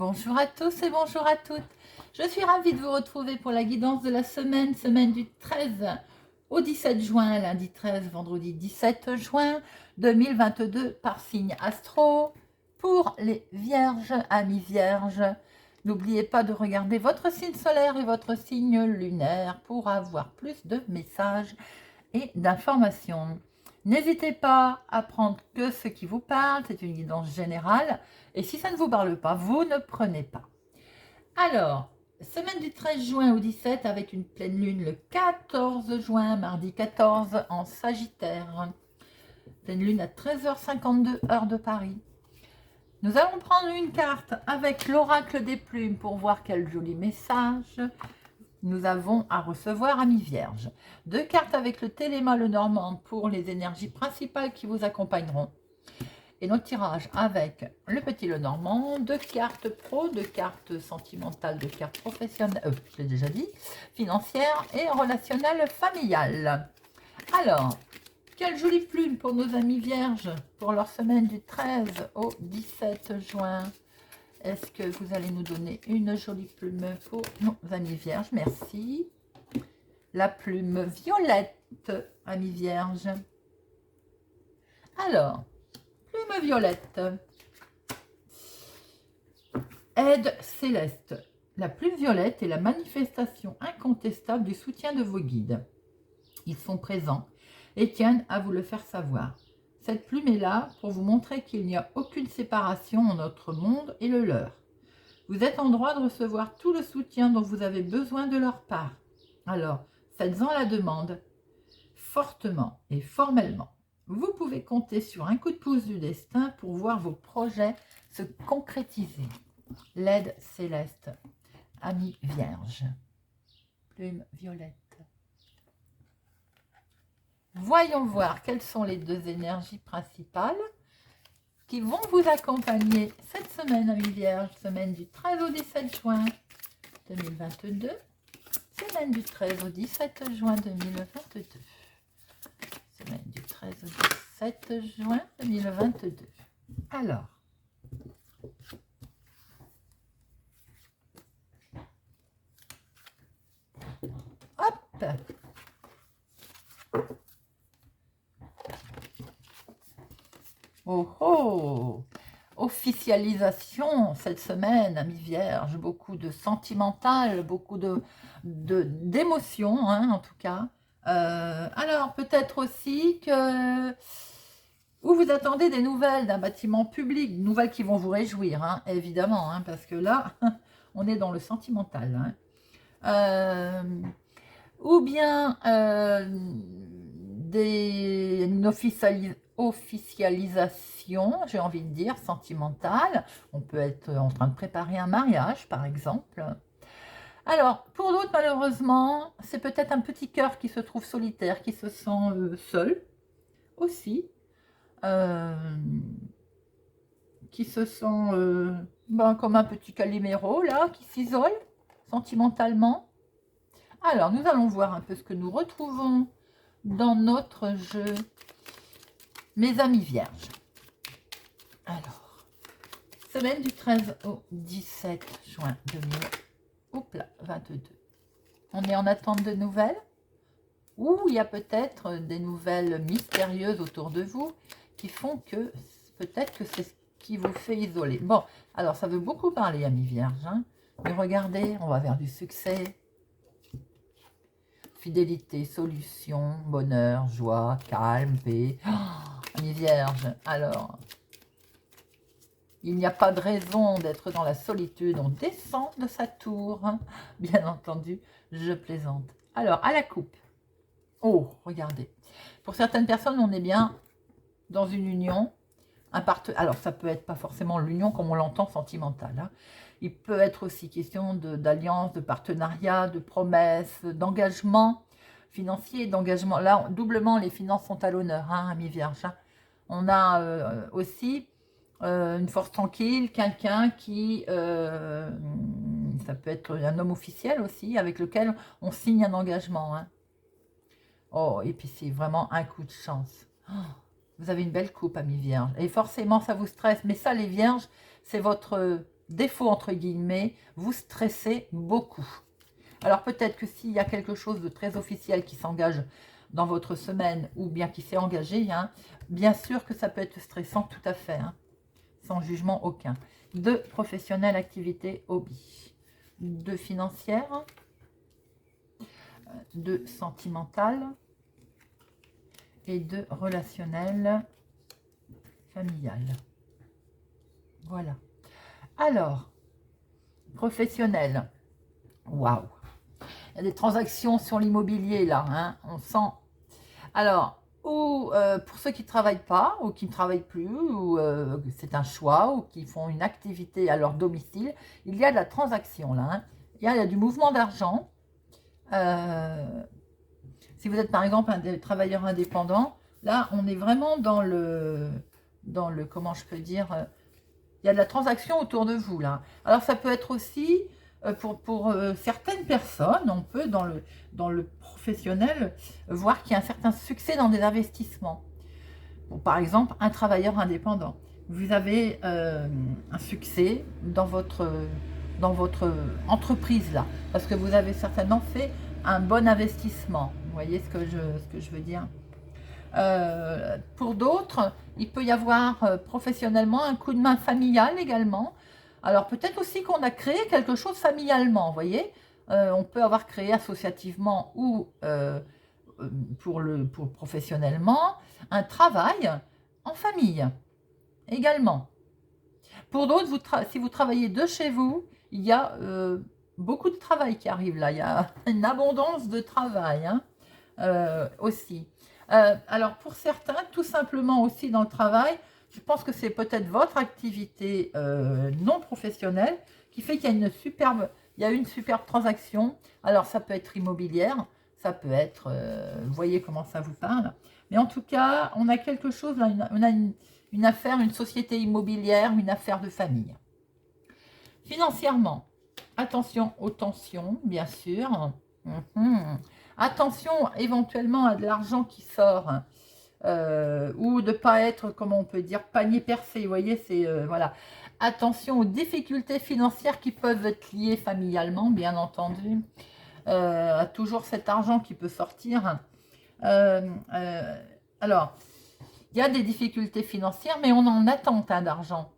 Bonjour à tous et bonjour à toutes. Je suis ravie de vous retrouver pour la guidance de la semaine du 13 au 17 juin, lundi 13, vendredi 17 juin 2022 par signe astro. Pour les vierges, amis vierges, n'oubliez pas de regarder votre signe solaire et votre signe lunaire pour avoir plus de messages et d'informations. N'hésitez pas à prendre que ce qui vous parle, c'est une guidance générale. Et si ça ne vous parle pas, vous ne prenez pas. Alors, semaine du 13 juin au 17 avec une pleine lune le 14 juin, mardi 14 en Sagittaire. Pleine lune à 13h52 heure de Paris. Nous allons prendre une carte avec l'oracle des plumes pour voir quel joli message nous avons à recevoir, amis vierges. 2 cartes avec le téléma le normand pour les énergies principales qui vous accompagneront. Et notre tirage avec le petit le normand, 2 cartes pro, 2 cartes sentimentales, 2 cartes professionnelles, je l'ai déjà dit, financières et relationnelles familiales. Alors, quelle jolie plume pour nos amis vierges pour leur semaine du 13 au 17 juin. Est-ce que vous allez nous donner une jolie plume pour nos amis vierges? Merci. La plume violette, amis vierges. Alors, plume violette. Aide céleste. La plume violette est la manifestation incontestable du soutien de vos guides. Ils sont présents et tiennent à vous le faire savoir. Cette plume est là pour vous montrer qu'il n'y a aucune séparation entre notre monde et le leur. Vous êtes en droit de recevoir tout le soutien dont vous avez besoin de leur part. Alors, faites-en la demande, fortement et formellement. Vous pouvez compter sur un coup de pouce du destin pour voir vos projets se concrétiser. L'aide céleste, amis vierges. Plume violette. Voyons voir quelles sont les 2 énergies principales qui vont vous accompagner cette semaine, amis vierges, semaine du 13 au 17 juin 2022, semaine du 13 au 17 juin 2022, semaine du 13 au 17 juin 2022. Alors, hop! Oh oh! Officialisation cette semaine, amis vierges, beaucoup de sentimental, beaucoup d'émotions, hein, en tout cas. Alors, peut-être aussi que vous attendez des nouvelles d'un bâtiment public, nouvelles qui vont vous réjouir, hein, évidemment, hein, parce que là, on est dans le sentimental. Hein. Ou bien une officialisation, j'ai envie de dire, sentimentale. On peut être en train de préparer un mariage, par exemple. Alors, pour d'autres, malheureusement, c'est peut-être un petit cœur qui se trouve solitaire, qui se sent seul aussi, qui se sent comme un petit Calimero, là, qui s'isole sentimentalement. Alors, nous allons voir un peu ce que nous retrouvons dans notre jeu, mes amis vierges. Alors, semaine du 13 au 17 juin 2022. On est en attente de nouvelles, ou il y a peut-être des nouvelles mystérieuses autour de vous qui font que peut-être que c'est ce qui vous fait isoler. Bon, alors ça veut beaucoup parler, amis vierges. Hein, mais regardez, on va vers du succès. Fidélité, solution, bonheur, joie, calme, paix. Oh, amis vierges, alors, il n'y a pas de raison d'être dans la solitude. On descend de sa tour. Hein. Bien entendu, je plaisante. Alors, à la coupe. Oh, regardez. Pour certaines personnes, on est bien dans une union. Alors, ça peut être pas forcément l'union comme on l'entend sentimentale. Hein. Il peut être aussi question d'alliance, de partenariat, de promesses, d'engagement financier, d'engagement. Là, doublement, les finances sont à l'honneur, hein, amis vierges. Hein. On a aussi une force tranquille, quelqu'un qui, ça peut être un homme officiel aussi, avec lequel on signe un engagement. Hein. Oh, et puis c'est vraiment un coup de chance. Oh, vous avez une belle coupe, amis vierges. Et forcément, ça vous stresse. Mais ça, les vierges, c'est votre défaut entre guillemets, vous stressez beaucoup. Alors peut-être que s'il y a quelque chose de très officiel qui s'engage dans votre semaine ou bien qui s'est engagé, hein, bien sûr que ça peut être stressant tout à fait, hein, sans jugement aucun. De professionnelle, activité, hobby. De financière, de sentimentale et de relationnel, familial. Voilà. Alors, professionnel. Waouh. Il y a des transactions sur l'immobilier là, hein, on sent. Alors, ou pour ceux qui ne travaillent pas, ou qui ne travaillent plus, ou c'est un choix, ou qui font une activité à leur domicile, il y a de la transaction là. Hein. Il y a du mouvement d'argent. Si vous êtes par exemple un travailleur indépendant, là on est vraiment dans le comment je peux dire, il y a de la transaction autour de vous là. Alors ça peut être aussi pour certaines personnes, on peut dans le professionnel voir qu'il y a un certain succès dans des investissements. Bon, par exemple, un travailleur indépendant, vous avez un succès dans votre entreprise là, parce que vous avez certainement fait un bon investissement. Vous voyez ce que je veux dire. Pour d'autres, il peut y avoir professionnellement un coup de main familial également. Alors peut-être aussi qu'on a créé quelque chose familialement, vous voyez. On peut avoir créé associativement ou pour professionnellement un travail en famille également. Pour d'autres, si vous travaillez de chez vous, il y a beaucoup de travail qui arrive là. Il y a une abondance de travail hein, aussi. Alors pour certains, tout simplement aussi dans le travail, je pense que c'est peut-être votre activité non professionnelle qui fait qu'il y a une superbe transaction. Alors ça peut être immobilière, ça peut être, vous voyez comment ça vous parle. Mais en tout cas, on a quelque chose, là, on a une affaire, une société immobilière, une affaire de famille. Financièrement, attention aux tensions, bien sûr. Attention éventuellement à de l'argent qui sort ou de ne pas être, comment on peut dire, panier percé. Vous voyez, c'est voilà. Attention aux difficultés financières qui peuvent être liées familialement, bien entendu. À toujours cet argent qui peut sortir. Alors, il y a des difficultés financières, mais on en attend d'argent.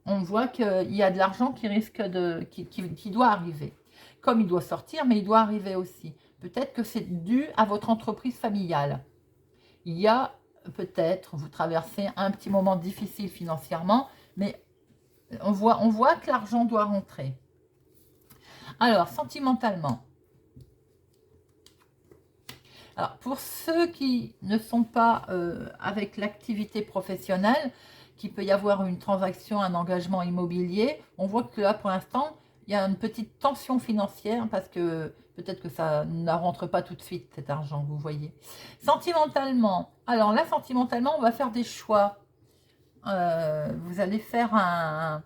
On voit qu'il y a de l'argent qui risque qui doit arriver. Comme il doit sortir, mais il doit arriver aussi. Peut-être que c'est dû à votre entreprise familiale. Il y a peut-être, vous traversez un petit moment difficile financièrement, mais on voit que l'argent doit rentrer. Alors, sentimentalement. Alors, pour ceux qui ne sont pas avec l'activité professionnelle, qu'il peut y avoir une transaction, un engagement immobilier, on voit que là, pour l'instant, il y a une petite tension financière parce que peut-être que ça ne rentre pas tout de suite, cet argent, vous voyez. Sentimentalement, alors là, sentimentalement, on va faire des choix. Vous allez faire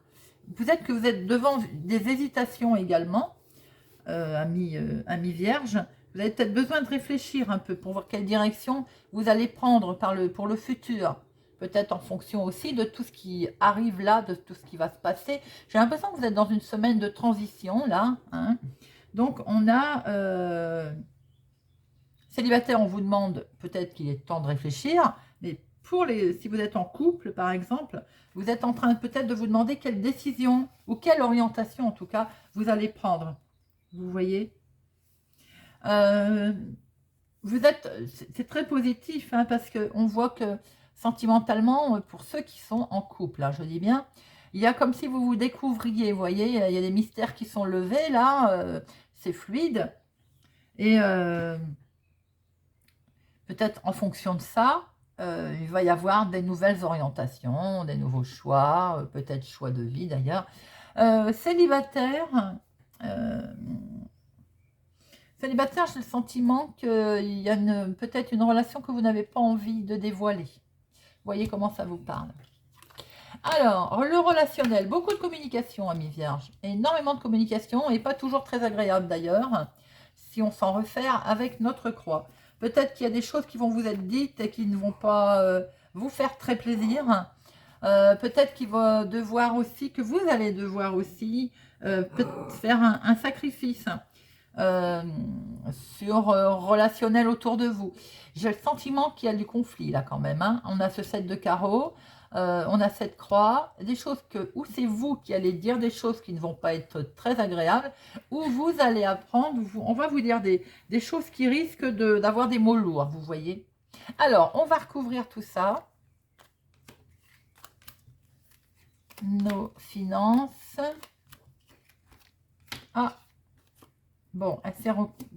peut-être que vous êtes devant des hésitations également, ami vierge. Vous avez peut-être besoin de réfléchir un peu pour voir quelle direction vous allez prendre pour le futur. Peut-être en fonction aussi de tout ce qui arrive là, de tout ce qui va se passer. J'ai l'impression que vous êtes dans une semaine de transition là. Hein. Donc on a célibataire, on vous demande peut-être qu'il est temps de réfléchir. Mais si vous êtes en couple par exemple, vous êtes en train peut-être de vous demander quelle décision ou quelle orientation en tout cas vous allez prendre. Vous voyez c'est très positif hein, parce qu'on voit que sentimentalement, pour ceux qui sont en couple, là, je dis bien, il y a comme si vous vous découvriez, vous voyez, il y a des mystères qui sont levés, là, c'est fluide. Et peut-être en fonction de ça, il va y avoir des nouvelles orientations, des nouveaux choix, peut-être choix de vie d'ailleurs. Célibataire, célibataire, j'ai le sentiment qu'il y a peut-être une relation que vous n'avez pas envie de dévoiler. Vous voyez comment ça vous parle. Alors, le relationnel, beaucoup de communication, amis vierges. Énormément de communication et pas toujours très agréable d'ailleurs, si on s'en réfère avec notre croix. Peut-être qu'il y a des choses qui vont vous être dites et qui ne vont pas vous faire très plaisir. Peut-être qu'il va devoir aussi, que vous allez devoir aussi faire un sacrifice euh, sur relationnel autour de vous. J'ai le sentiment qu'il y a du conflit là quand même, hein. On a ce 7 de carreau, on a cette croix, des choses que, ou c'est vous qui allez dire des choses qui ne vont pas être très agréables, ou vous allez apprendre, on va vous dire des choses qui risquent d'avoir des mots lourds, vous voyez. Alors, on va recouvrir tout ça. Nos finances. Ah, bon, elle s'est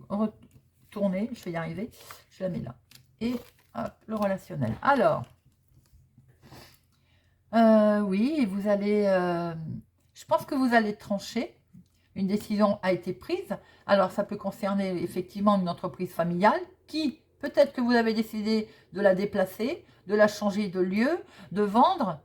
retournée, je vais y arriver. Je la mets là. Et hop, le relationnel. Alors, oui, vous allez, je pense que vous allez trancher. Une décision a été prise. Alors, ça peut concerner effectivement une entreprise familiale qui, peut-être que vous avez décidé de la déplacer, de la changer de lieu, de vendre.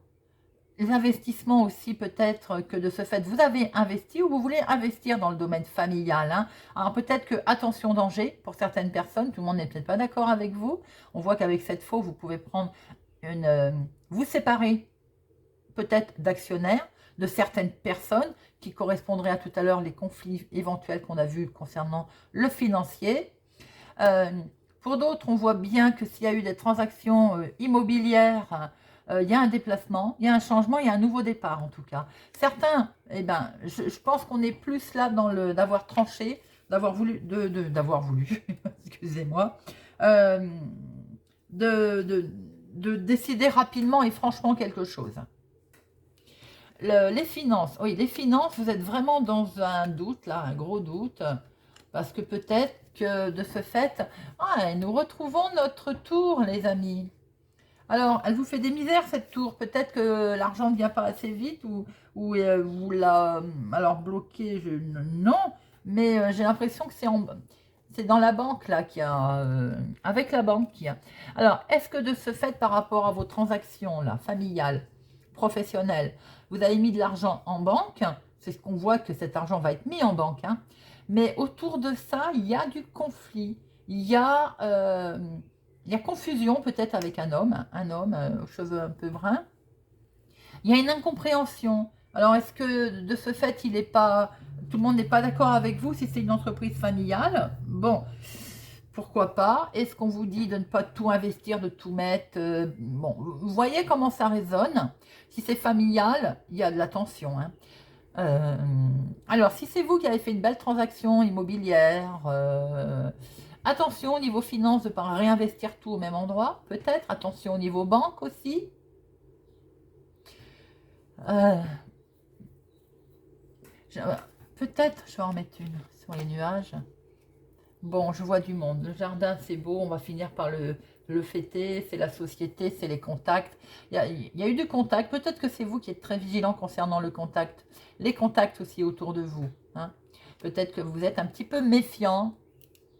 Les investissements aussi, peut-être que de ce fait, vous avez investi ou vous voulez investir dans le domaine familial, hein. Alors peut-être que, attention danger, pour certaines personnes, tout le monde n'est peut-être pas d'accord avec vous. On voit qu'avec cette faux, vous pouvez prendre vous séparer peut-être d'actionnaires, de certaines personnes qui correspondraient à tout à l'heure les conflits éventuels qu'on a vus concernant le financier. Pour d'autres, on voit bien que s'il y a eu des transactions immobilières, il y a un déplacement, il y a un changement, il y a un nouveau départ en tout cas. Certains, eh ben, je pense qu'on est plus là dans le d'avoir tranché, d'avoir voulu, d'avoir voulu, excusez-moi, de décider rapidement et franchement quelque chose. Les finances, oui, les finances, vous êtes vraiment dans un doute, là, un gros doute, parce que peut-être que de ce fait, nous retrouvons notre tour, les amis. Alors, elle vous fait des misères, cette tour. Peut-être que l'argent ne vient pas assez vite ou vous la alors bloqué, non, mais j'ai l'impression que c'est dans la banque, là, qu'il y a, avec la banque qu'il y a. Alors, est-ce que de ce fait, par rapport à vos transactions, là, familiales, professionnelles, vous avez mis de l'argent en banque? C'est ce qu'on voit, que cet argent va être mis en banque, hein. Mais autour de ça, il y a du conflit. Il y a confusion peut-être avec un homme aux cheveux un peu bruns. Il y a une incompréhension. Alors, est-ce que de ce fait, tout le monde n'est pas d'accord avec vous si c'est une entreprise familiale? Bon, pourquoi pas? Est-ce qu'on vous dit de ne pas tout investir, de tout mettre? Bon, vous voyez comment ça résonne. Si c'est familial, il y a de la tension, hein. Alors, si c'est vous qui avez fait une belle transaction immobilière, attention au niveau finance de ne pas réinvestir tout au même endroit, peut-être. Attention au niveau banque aussi. Peut-être, je vais en mettre une sur les nuages. Bon, je vois du monde. Le jardin, c'est beau. On va finir par le fêter. C'est la société, c'est les contacts. Il y a eu du contact. Peut-être que c'est vous qui êtes très vigilant concernant le contact. Les contacts aussi autour de vous, hein. Peut-être que vous êtes un petit peu méfiant.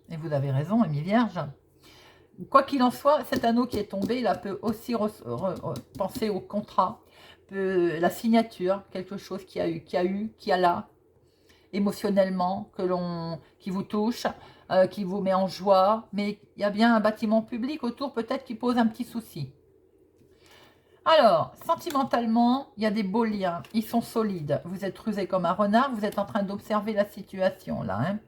Et vous avez raison, Ami Vierge. Quoi qu'il en soit, cet anneau qui est tombé, il peut aussi penser au contrat, la signature, quelque chose qui a là, émotionnellement, qui vous touche, qui vous met en joie, mais il y a bien un bâtiment public autour, peut-être qui pose un petit souci. Alors, sentimentalement, il y a des beaux liens, ils sont solides. Vous êtes rusé comme un renard, vous êtes en train d'observer la situation là, hein.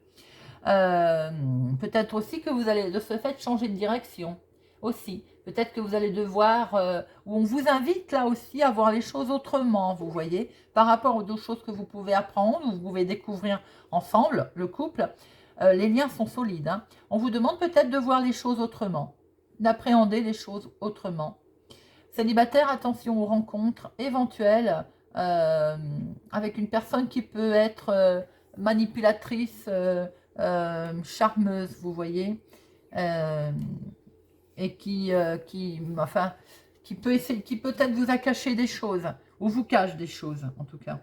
Peut-être aussi que vous allez de ce fait changer de direction aussi. Peut-être que vous allez devoir, ou on vous invite là aussi à voir les choses autrement, vous voyez, par rapport aux deux choses que vous pouvez apprendre, ou vous pouvez découvrir ensemble, le couple. Les liens sont solides, hein. On vous demande peut-être de voir les choses autrement, d'appréhender les choses autrement. Célibataire, attention aux rencontres éventuelles avec une personne qui peut être manipulatrice, charmeuse, vous voyez, et qui peut essayer, qui peut-être vous a caché des choses, ou vous cache des choses, en tout cas.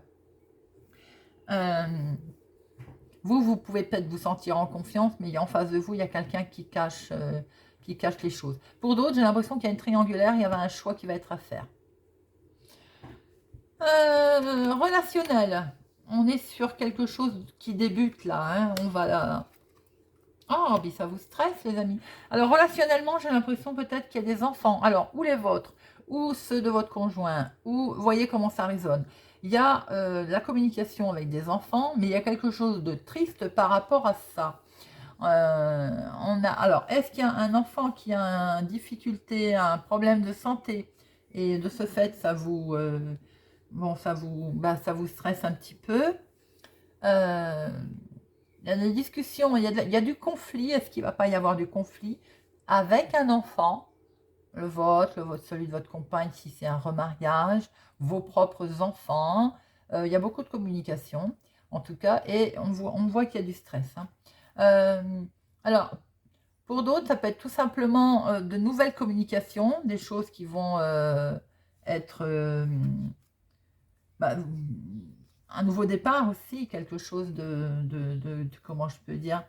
Vous pouvez peut-être vous sentir en confiance, mais en face de vous, il y a quelqu'un qui cache les choses. Pour d'autres, j'ai l'impression qu'il y a une triangulaire, il y avait un choix qui va être à faire. Relationnel. On est sur quelque chose qui débute là, hein. On va là. Oh, mais ça vous stresse, les amis. Alors, relationnellement, j'ai l'impression peut-être qu'il y a des enfants. Alors, ou les vôtres, ou ceux de votre conjoint, ou voyez comment ça résonne. Il y a la communication avec des enfants, mais il y a quelque chose de triste par rapport à ça. Alors, est-ce qu'il y a un enfant qui a une difficulté, un problème de santé, et de ce fait, ça vous stresse un petit peu. Il y a des discussions, il y a du conflit. Est-ce qu'il ne va pas y avoir du conflit avec un enfant, le vôtre, celui de votre compagne, si c'est un remariage, vos propres enfants. Il y a beaucoup de communication, en tout cas, et on voit qu'il y a du stress. Hein. Alors, pour d'autres, ça peut être tout simplement de nouvelles communications, des choses qui vont être un nouveau départ aussi, quelque chose comment je peux dire,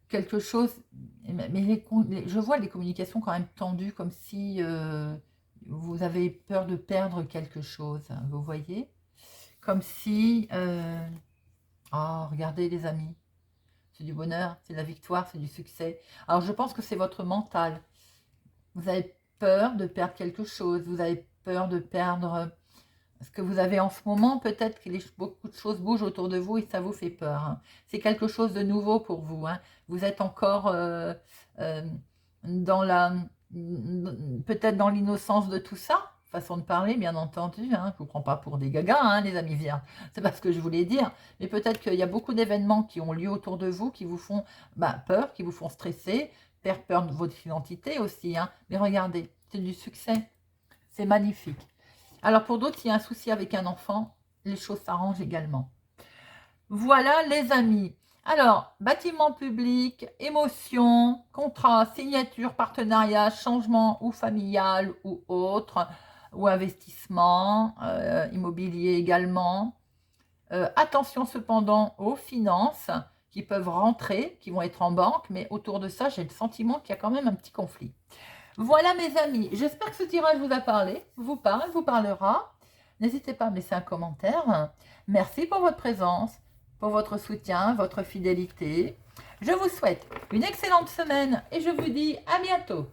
quelque chose, mais je vois les communications quand même tendues, comme si vous avez peur de perdre quelque chose, hein, vous voyez, comme si, oh, regardez les amis, c'est du bonheur, c'est de la victoire, c'est du succès. Alors je pense que c'est votre mental, vous avez peur de perdre quelque chose, vous avez peur de perdre ce que vous avez en ce moment, peut-être que beaucoup de choses bougent autour de vous et ça vous fait peur. Hein. C'est quelque chose de nouveau pour vous. Hein. Vous êtes encore peut-être dans l'innocence de tout ça, façon de parler, bien entendu. Hein. Je ne vous prends pas pour des gagas, hein, les amis vierges. C'est pas ce que je voulais dire. Mais peut-être qu'il y a beaucoup d'événements qui ont lieu autour de vous, qui vous font peur, qui vous font stresser, peur de votre identité aussi. Hein. Mais regardez, c'est du succès. C'est magnifique. Alors pour d'autres, s'il y a un souci avec un enfant, les choses s'arrangent également. Voilà les amis. Alors, bâtiment public, émotion, contrat, signature, partenariat, changement ou familial ou autre, ou investissement, immobilier également. Attention cependant aux finances qui peuvent rentrer, qui vont être en banque, mais autour de ça, j'ai le sentiment qu'il y a quand même un petit conflit. Voilà mes amis, j'espère que ce tirage vous a parlé, vous parlera. N'hésitez pas à me laisser un commentaire. Merci pour votre présence, pour votre soutien, votre fidélité. Je vous souhaite une excellente semaine et je vous dis à bientôt.